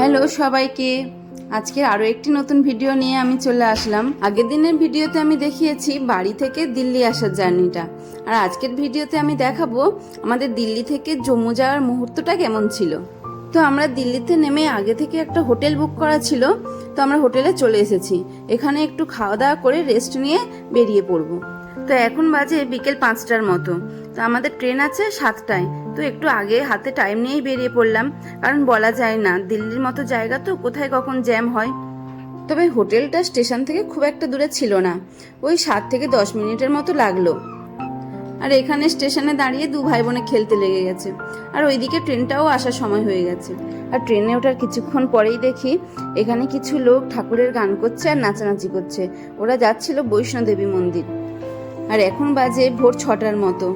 Hello সবাইকে, আজকে আরও একটি নতুন ভিডিও নিয়ে আমি চলে আসলাম। আগের দিনের ভিডিওতে আমি দেখিয়েছি বাড়ি থেকে দিল্লি আসার জার্নিটা, আর আজকের ভিডিওতে আমি দেখাবো আমাদের দিল্লি থেকে জম্মু যাওয়ার মুহূর্তটা কেমন ছিল। তো আমরা দিল্লিতে নেমে আগে থেকে একটা হোটেল বুক করা ছিল, তো আমরা হোটেলে চলে এসেছি। এখানে একটু খাওয়া দাওয়া করে রেস্ট নিয়ে বেরিয়ে পড়বো। তো এখন বাজে বিকেল 5টার মতো। তো আমাদের ট্রেন আছে 7টায়, তো একটু আগে হাতে টাইম নিয়েই বেরিয়ে পড়লাম, কারণ বলা যায় না দিল্লির মতো জায়গা তো কোথায় কখন জ্যাম হয়। তবে হোটেলটা স্টেশন থেকে খুব একটা দূরে ছিল না, ওই 7 থেকে 10 মিনিটের মতো লাগলো। আর এখানে স্টেশনে দাঁড়িয়ে দু ভাই বোনে খেলতে লেগে গেছে, আর ওইদিকে ট্রেনটাও আসার সময় হয়ে গেছে। আর ট্রেনে ওঠার কিছুক্ষণ পরেই দেখি এখানে কিছু লোক ঠাকুরের গান করছে আর নাচানাচি করছে। ওরা যাচ্ছিল বৈষ্ণোদেবী মন্দির। আর এখন বাজে ভোর 6টার মতো।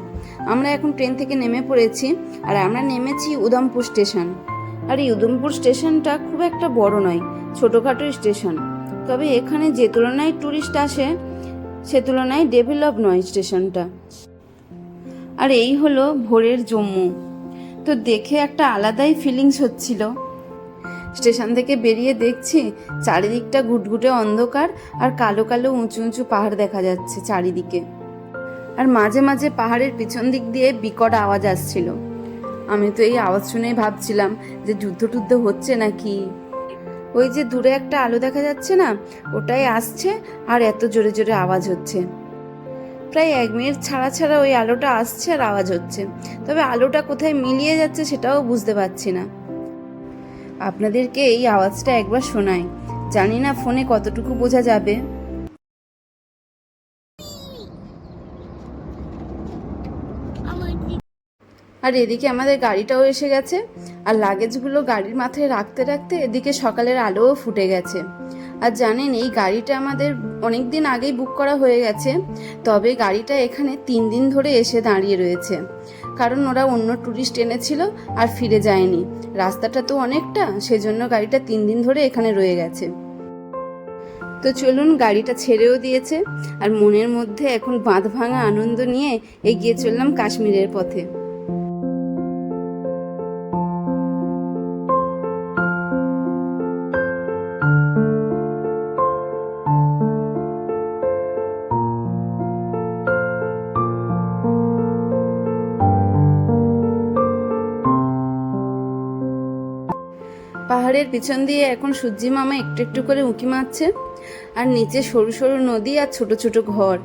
আমরা এখন ট্রেন থেকে নেমে পড়েছি, আর আমরা নেমেছি উধমপুর স্টেশন। আর এই উধমপুর স্টেশনটা খুব একটা বড় নয়, ছোটোখাটো স্টেশন। তবে এখানে যে তুলনায় টুরিস্ট আসে সে তুলনায় ডেভেলপ নয় স্টেশনটা। আর এই হলো ভোরের জম্মু। তো দেখে একটা আলাদাই ফিলিংস হচ্ছিল। স্টেশন থেকে বেরিয়ে দেখছি চারিদিকটা ঘুটঘুটে অন্ধকার, আর কালো কালো উঁচু উঁচু পাহাড় দেখা যাচ্ছে চারিদিকে। আর মাঝে মাঝে পাহাড়ের পিছন দিক দিয়ে বিকট আওয়াজ আসছিল। আমি তো এই আওয়াজ শুনেই ভাবছিলাম যে যুদ্ধ টুদ্ধ হচ্ছে নাকি। ওই যে দূরে একটা আলো দেখা যাচ্ছে না, ওটাই আসছে, আর এত জোরে জোরে আওয়াজ হচ্ছে। প্রায় 1 মিনিট ছাড়া ছাড়া ওই আলোটা আসছে আর আওয়াজ হচ্ছে। তবে আলোটা কোথায় মিলিয়ে যাচ্ছে সেটাও বুঝতে পারছি না। আপনাদেরকে এই আওয়াজটা একবার শোনাই, জানি না ফোনে কতটুকু বোঝা যাবে। আর এদিকে আমাদের গাড়িটাও এসে গেছে, আর লাগেজগুলো গাড়ির মাথায় রাখতে রাখতে এদিকে সকালের আলোও ফুটে গেছে। আর জানেন এই গাড়িটা আমাদের অনেক দিন আগেই বুক করা হয়ে গেছে, তবে গাড়িটা এখানে 3 দিন ধরে এসে দাঁড়িয়ে রয়েছে, কারণ ওরা অন্য ট্যুরিস্ট এনেছিল আর ফিরে যায়নি। রাস্তাটা তো অনেকটা, সেজন্য গাড়িটা 3 দিন ধরে এখানে রয়ে গেছে। তো চলুন, গাড়িটা ছেড়েও দিয়েছে, আর মনের মধ্যে এখন বাঁধ ভাঙা আনন্দ নিয়ে এগিয়ে চললাম কাশ্মীরের পথে। পাহাড়ের পিছন দিয়ে এখন সূর্যি মামা একটু একটু করে উঁকি মারছে, আর নিচে সরু সরু নদী আর ছোট ছোট ঘর।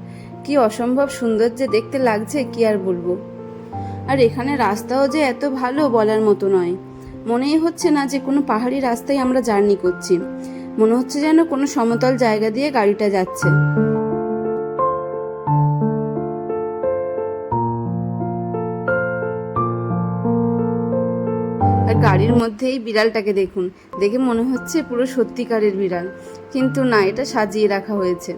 কি অসম্ভব সুন্দর যে দেখতে লাগছে, কি আর বলবো। আর এখানে রাস্তাও যে এত ভালো বলার মতো নয়। মনেই হচ্ছে না যে কোনো পাহাড়ি রাস্তায় আমরা জার্নি করছি, মনে হচ্ছে যেন কোনো সমতল জায়গা দিয়ে গাড়িটা যাচ্ছে। আর গাড়ির মধ্যেই বিড়ালটাকে দেখুন, দেখে মনে হচ্ছে পুরো সত্যিকারের বিড়াল, কিন্তু না, এটা সাজিয়ে রাখা হয়েছে।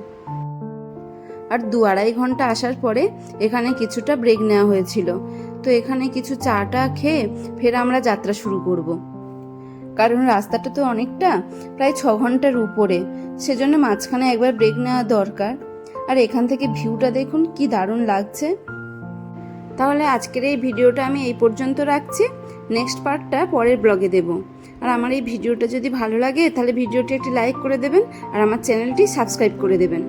আর 2-2.5 ঘন্টা আসার পরে এখানে কিছুটা ব্রেক নেওয়া হয়েছিল, তো এখানে কিছু চাটা খেয়ে ফের আমরা যাত্রা শুরু করব। কারণ রাস্তাটা তো অনেকটা, প্রায় 6 ঘন্টার উপরে, সেজন্য মাঝখানে একবার ব্রেক নেওয়া দরকার। আর এখান থেকে ভিউটা দেখুন কি দারুণ লাগছে। তাহলে আজকের এই ভিডিওটা আমি এই পর্যন্ত রাখছি, নেক্সট পার্টটা পরের ব্লগে দেব। আর আমার এই ভিডিওটা যদি ভালো লাগে তাহলে ভিডিওটি একটি লাইক করে দেবেন, আর আমার চ্যানেলটি সাবস্ক্রাইব করে দেবেন।